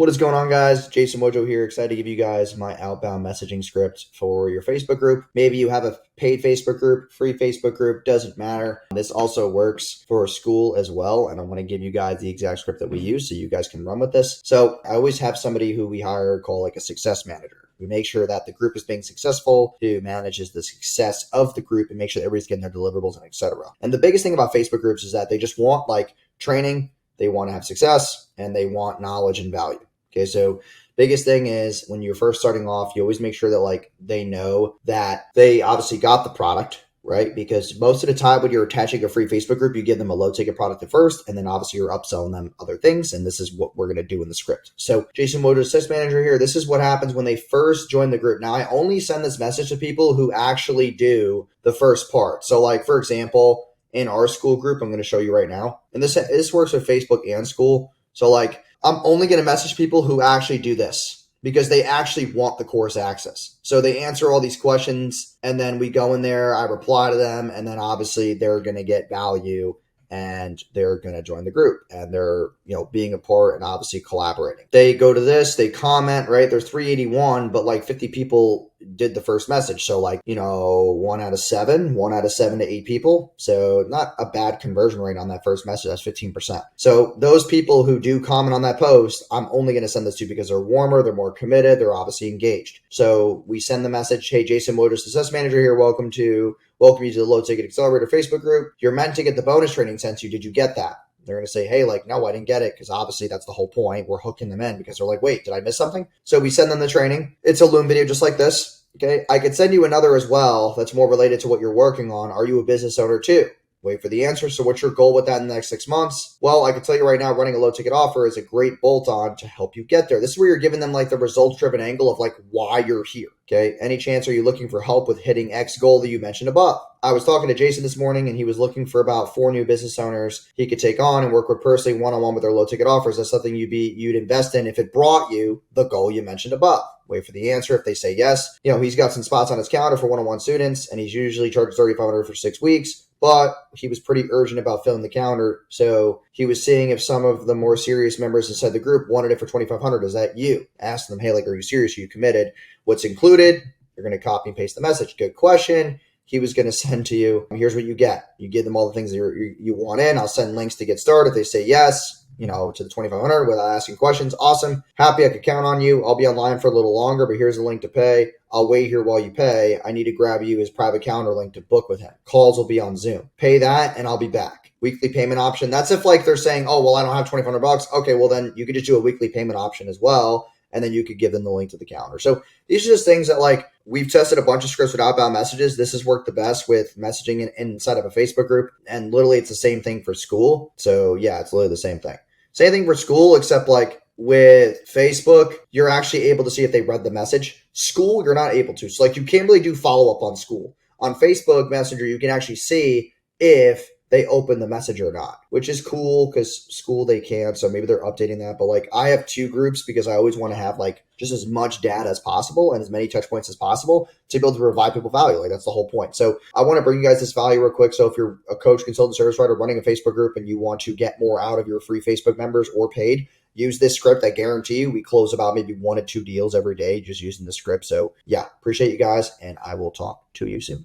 What is going on, guys? Jason Mojo here. Excited to give you guys my outbound messaging script for your Facebook group. Maybe you have a paid Facebook group, free Facebook group, doesn't matter. This also works for school as well. And I want to give you guys the exact script that we use so you guys can run with this. So I always have somebody who we hire call like a success manager. We make sure that the group is being successful, who manages the success of the group and make sure that everybody's getting their deliverables and etc. And the biggest thing about Facebook groups is that they just want like training, they want to have success, and they want knowledge and value. Okay, so biggest thing is when you're first starting off, you always make sure that like they know that they obviously got the product, right? Because most of the time when you're attaching a free Facebook group, you give them a low ticket product at first, and then obviously you're upselling them other things. And this is what we're going to do in the script. So Jason Mojo, Success Manager here. This is what happens when they first join the group. Now I only send this message to people who actually do the first part. So like, for example, in our school group, I'm going to show you right now. And this works with Facebook and school. So like, I'm only going to message people who actually do this because they actually want the course access. So they answer all these questions and then we go in there, I reply to them, and then obviously they're going to get value and they're going to join the group and they're, being a part and obviously collaborating. They go to this, they comment, right? There's 381, but like 50 people did the first message. So like, 1 out of 7 to 8 people. So not a bad conversion rate on that first message. That's 15%. So those people who do comment on that post, I'm only going to send this to because they're warmer, they're more committed, they're obviously engaged. So we send the message, hey, Jason Mojo, Success Manager here. Welcome you to the Low Ticket Accelerator Facebook group. You're meant to get the bonus training sent to you. Did you get that? They're going to say, hey, like, no, I didn't get it, because obviously that's the whole point. We're hooking them in because they're like, wait, did I miss something? So we send them the training. It's a Loom video just like this. Okay. I could send you another as well that's more related to what you're working on. Are you a business owner too? Wait for the answer. So what's your goal with that in the next 6 months? Well, I can tell you right now, running a low ticket offer is a great bolt on to help you get there. This is where you're giving them like the results driven angle of like why you're here. Okay. Any chance are you looking for help with hitting X goal that you mentioned above? I was talking to Jason this morning and he was looking for about 4 new business owners he could take on and work with personally one-on-one with their low ticket offers. That's something you'd invest in if it brought you the goal you mentioned above. Wait for the answer. If they say yes, he's got some spots on his calendar for one-on-one students and he's usually charged $3,500 for 6 weeks. But he was pretty urgent about filling the calendar. So he was seeing if some of the more serious members inside the group wanted it for $2,500. Is that you? Ask them, hey, like, are you serious? Are you committed? What's included? You're going to copy and paste the message. Good question. He was going to send to you, here's what you get. You give them all the things that you want in. I'll send links to get started. If they say yes, to the $2,500 without asking questions. Awesome. Happy I could count on you. I'll be online for a little longer, but here's the link to pay. I'll wait here while you pay. I need to grab you his private calendar link to book with him. Calls will be on Zoom. Pay that and I'll be back. Weekly payment option. That's if like they're saying, oh, well, I don't have $2,500. Okay, well then you could just do a weekly payment option as well. And then you could give them the link to the calendar. So these are just things that like we've tested a bunch of scripts with outbound messages. This has worked the best with messaging inside of a Facebook group. And literally it's the same thing for school. So yeah, it's literally the same thing. Same thing for school, except like with Facebook, you're actually able to see if they read the message. School, you're not able to. So like you can't really do follow-up on school. On Facebook Messenger, you can actually see if they open the message or not, which is cool because school they can't. So maybe they're updating that. But like I have 2 groups because I always want to have like just as much data as possible and as many touch points as possible to be able to provide people value. Like that's the whole point. So I want to bring you guys this value real quick. So if you're a coach, consultant, service writer running a Facebook group and you want to get more out of your free Facebook members or paid, use this script. I guarantee you we close about maybe 1 to 2 deals every day just using the script. So yeah, appreciate you guys and I will talk to you soon.